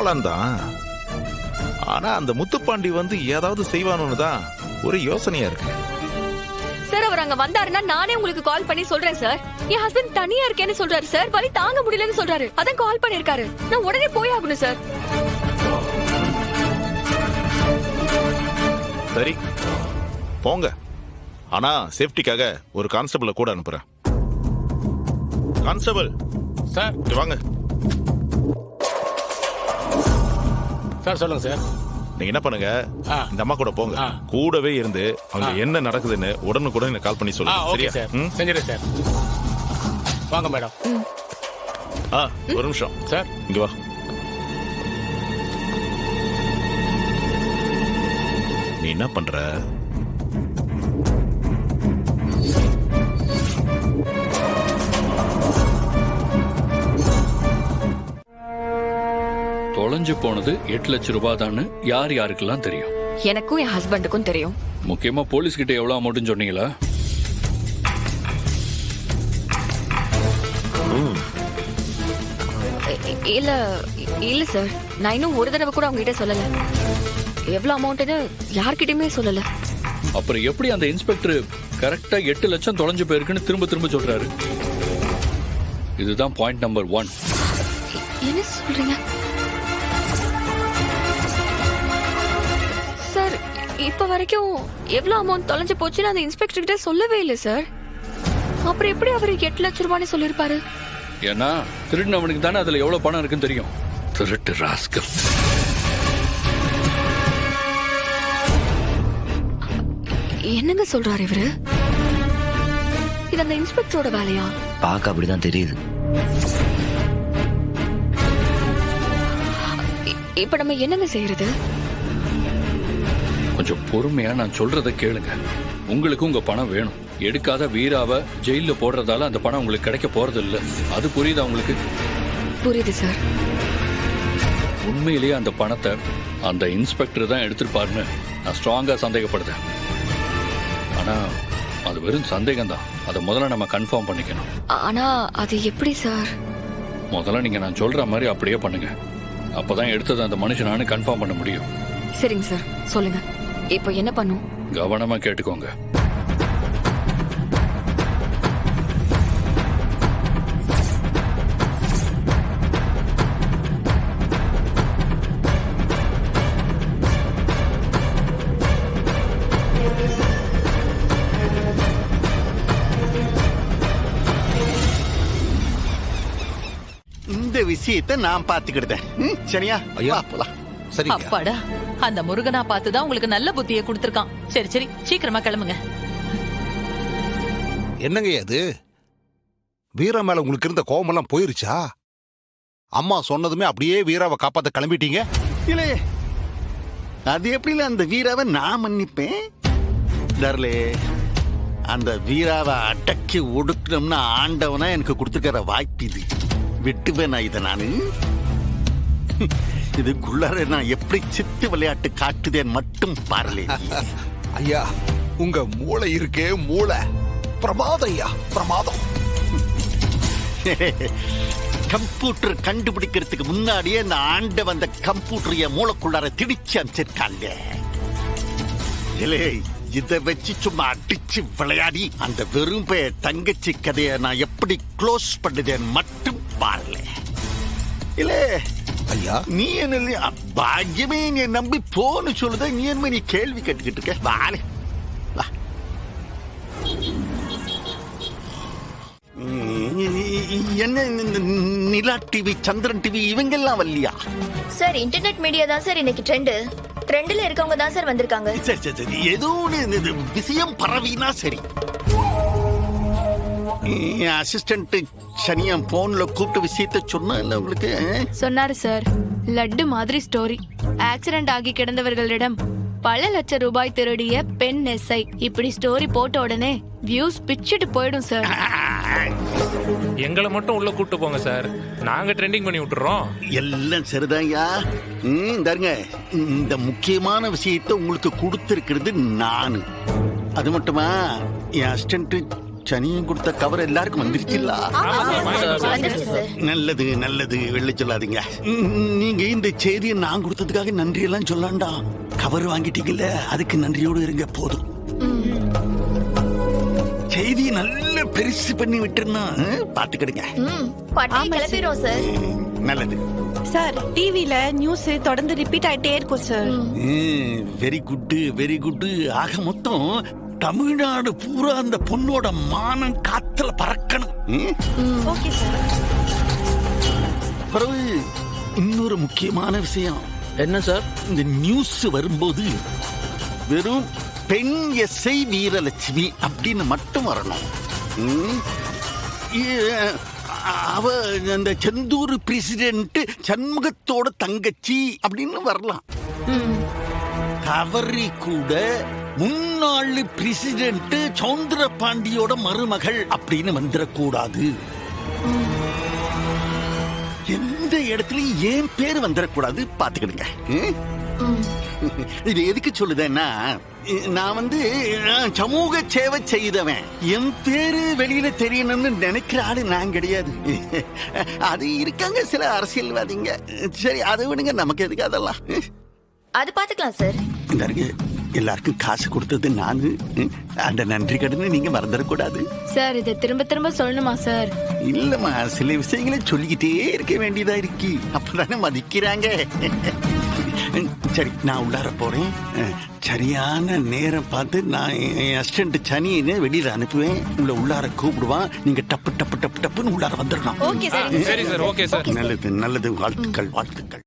போலாம் தான். ஆனா அந்த முத்துப்பாண்டி வந்து ஏதாவது செய்வானு தான் ஒரு யோசனையா இருக்கு. சார் அவர் அங்க வந்தாருன்னா நானே உங்களுக்கு கால் பண்ணி சொல்றேன் சார். என் ஹஸ்பண்ட் தனியா இருக்கேன்னு சொல்றாரு சார். வலி தாங்க முடியலன்னு சொல்றாரு. அதான் கால் பண்ணிருக்காரு. நான் உடனே போய் ஆகணும் சார். சரி போங்க. ஆனா சேஃப்டிக்காக ஒரு கான்ஸ்டபிள கூட அனுப்புறேன். Constable sir. வாங்க சார். சொல்லுங்க சார். நீங்க என்ன பண்ணுங்க, இந்த அம்மா கூட போங்க. ஆ. கூடவே இருந்து அவங்க என்ன நடக்குதுன்னு உடனுக்குடன் கால் பண்ணி சொல்லுங்க. Okay sir. செஞ்சிரேன் சார். வாங்க மேடம். ஒரு நிமிஷம் சார். இங்க வா. நீ என்ன பண்ற? தொலைஞ்சு போனது 8 லட்சம் ரூபாய் தான் யார் யாருக்கெல்லாம் தெரியும்? எனக்கும் என் ஹஸ்பண்டுக்கும் தெரியும். முக்கியமா போலீஸ் கிட்ட எவ்வளவு அமௌண்ட்னு சொன்னீங்களா? இல்ல இல்ல சார், நான் இன்னும் ஒரு தடவை கூட அவங்க கிட்ட சொல்லல. எவ்வளவு அமௌண்ட்னு யார்கிட்டயுமே சொல்லல. அப்புறம் எப்படி அந்த இன்ஸ்பெக்டர் கரெக்டா 8 லட்சம் தொலைஞ்சு போயிருக்குன்னு திரும்ப திரும்ப சொல்றாரு? இதுதான் பாயிண்ட் நம்பர் 1. என்ன சொல்றீங்க சார்? இப்ப வரைக்கும் எவ்வளவு அமௌண்ட் தொலைஞ்சு போச்சுன்னு அந்த இன்ஸ்பெக்டர் கிட்ட சொல்லவே இல்லை சார். அப்புறம் எப்படி அவரு 8 லட்சம் ரூபான்னு சொல்லிருப்பாரு? ஏன்னா திருடினவனுக்கு தானே அதுல எவ்வளவு பணம் இருக்குன்னு தெரியும். திருட்டு ராஸ்கல். என்னங்க சொல்றாரு இவரு? இது அந்த இன்ஸ்பெக்டரோட வேலையா? பாக்க அப்படிதான் தெரியுது. இப்ப நம்ம என்னங்க செய்யறது? கொஞ்சம் பொறுமையா நான் சொல்றத கேளுங்க. உங்களுக்கு உங்க பணம் வேணும். எடுக்காத வீராவை ஜெயில போடுறதால அந்த பணம் உங்களுக்கு கிடைக்க போறது இல்ல. அது புரியுதா உங்களுக்கு? புரியுது சார். உண்மையிலேயே அந்த பணத்தை அந்த இன்ஸ்பெக்டர் தான் எடுத்திருப்பாருன்னு நான் ஸ்ட்ராங்கா சந்தேகப்படுறேன். ஆனா அது வெறும் சந்தேகம் தான். அதை முதல்ல நம்ம கன்ஃபார்ம் பண்ணிக்கணும். ஆனா அது எப்படி சார்? முதல்ல நீங்க நான் சொல்ற மாதிரி அப்படியே பண்ணுங்க. அப்பதான் எடுத்தது அந்த மனுஷனானு கன்ஃபார்ம் பண்ண முடியும். சரிங்க சார், சொல்லுங்க. இப்போ என்ன பண்ணும்? கவனமா கேட்டுக்கோங்க. இந்த விஷயத்தை நான் பாத்துக்கிட்டேன். சரியா? ஐயா போலாம். சரி. அப்பாடா, அந்த முருகனா பார்த்துதான் உங்களுக்கு நல்ல புத்தியை கொடுத்திருக்கான். சரி சரி, சீக்கிரமா கிளம்புங்க. என்னங்க அது? வீரா மேல உங்களுக்கு இருந்த கோபமெல்லாம் போயிருச்சா? அம்மா சொன்னதுமே அப்படியே வீராவை காப்பாத்த கிளம்பிட்டீங்க. இல்லே, அது எப்படி அந்த வீராவை நான் மன்னிப்பேன்? தர்லே, அந்த வீராவை அடக்கி ஒடுக்கணும்னு ஆண்டவனா எனக்கு கொடுத்துக்கிற வாய்ப்பு இது. விட்டுவேனா இதை நானு? இதுக்குள்ளார நான் எப்படி சித்து விளையாட்டு காட்டுதேன் மட்டும் பாருலே. ஐயா, உங்க மூளை இருக்கே மூளை பிரமாதம் ஐயா, பிரமாதம். கம்ப்யூட்டர் கண்டுபிடிக்கிறதுக்கு முன்னாடியே இந்த ஆண்டவன் அந்த கம்ப்யூட்டர் என் மூளைக்குள்ளார திணிச்சு அமைச்சிருக்காங்க. இலே, இதை வச்சு சும்மா அடிச்சு விளையாடி அந்த வெறும் தங்கச்சி கதையை நான் எப்படி க்ளோஸ் பண்ணுதேன் மட்டும் பாருல. இல்லே ஐயா, நீ என்ன பாக்கியமே நீ நம்பி போன்னு சொல்லுத, நீ என்ன நீ கேள்வி கேட்டுக்கிட்டு இருக்க? வாலே வா. என்ன நிலா டிவி, சந்திரன் டிவி இவங்கெல்லாம் வரலையா? சார் இன்டர்நெட் மீடியா தான் சார் இன்னைக்கு ட்ரெண்ட்ல இருக்கவங்க தான் சார் வந்திருக்காங்க. சரி சரி சரி, ஏதோ விஷயம் பரவினா சரி. அசிஸ்டன்ட் சனியா போன்ல கூப்பிட்டு விஷயத்த சொன்னா இல்ல உங்களுக்கு? சொன்னாரு சார். லட்டு மாதிரி ஸ்டோரி. ஆக்சிடென்ட் ஆகி கிடந்தவர்களிடம் பல லட்சம் ரூபாய் திருடிய பெண் எஸ்ஐ. இப்படி ஸ்டோரி போட்ட உடனே வியூஸ் பிச்சுட்டு போயிடும் சார். எங்களை மட்டும் உள்ள கூட்டு போங்க சார், நாங்க ட்ரெண்டிங் பண்ணி விட்டுறோம். எல்லாம் சரிதான்யா. தருங்க, இந்த முக்கியமான விஷயத்த உங்களுக்கு கொடுத்திருக்கிறது நானு. அது மட்டுமா, என் அசிஸ்டன்ட் சனியும் கொடுத்த கவர் எல்லாருக்கும் வந்துருச்சுல்ல? வந்துருச்சு சார். நல்லது நல்லது, வெளில சொல்லாதீங்க. நீங்க இந்த செய்தியை நான் கொடுத்ததுக்காக நன்றி எல்லாம் சொல்லாண்டா. கவர் வாங்கிட்டீங்கல்ல, அதுக்கு நன்றியோடு இருங்க போதும். செய்தியை நல்ல பெருசு பண்ணி விட்டுருன்னா பாத்துக்கிடுங்க. பாட்டி கிளம்பிடுவோம் சார். நல்லது. சார் டிவில நியூஸ் தொடர்ந்து ரிப்பீட் ஆயிட்டே இருக்கும் sir. Very good very good. ஆக மொத்தம் தமிழ்நாடு பூரா அந்த பொண்ணோட மானம் காத்துல பறக்கணும். Okay sir. பிறகு இன்னொரு முக்கியமான விஷயம் என்ன சார்? இந்த நியூஸ் வரும்போது வெறும் பெண் எஸ்ஐ வீரலட்சுமி அப்படின்னு மட்டும் வரணும். அவ அந்த செந்தூர் பிரசிடென்ட் சண்முகத்தோட தங்கச்சி அப்படின்னு வரலாம். தவறி கூட முன்னாள் பிரசிடென்ட் சௌந்தர பாண்டியோட மருமகள் அப்படின்னு வந்துடக்கூடாது. எந்த இடத்துலயும் ஏன் பேர் வந்துடக்கூடாது பாத்துக்கிடுங்க. இது எதுக்கு சொல்லுதேன்னா, நான் சமூக சேவை செய்தவன். என் பேரு வெளியில தெரியணும்னு நினைக்கிற ஆளு நான் கிடையாது. அது இருக்காங்க சில அரசியல்வாதிங்க. சரி அதை விடுங்க, நமக்கு எதுக்கு அதெல்லாம். அது பாத்துக்கலாம் சார். இந்த எல்லாருக்கும் காசு கொடுத்தது நானு. அந்த நன்றி கடனை நீங்க மறந்துடக்கூடாது சார். இதை திரும்ப திரும்ப சொல்லணுமா சார்? இல்லம்மா, சில விஷயங்களை சொல்லிக்கிட்டே இருக்க வேண்டியதா இருக்கு. அப்பதானே மதிக்கிறாங்க. சரி, நான் உள்ளார போறேன். சரியான நேரம் பார்த்து நான் என் அசிஸ்டன்ட் சனியை வெளியில அனுப்புவேன். உள்ளார கூப்பிடுவான். நீங்க டப்பு டப்பு டப்பு டப்புன்னு உள்ளார வந்துடணும். Okay sir. சரி சார், ஓகே சார். நல்லது நல்லது. வாழ்த்துக்கள் வாழ்த்துக்கள்.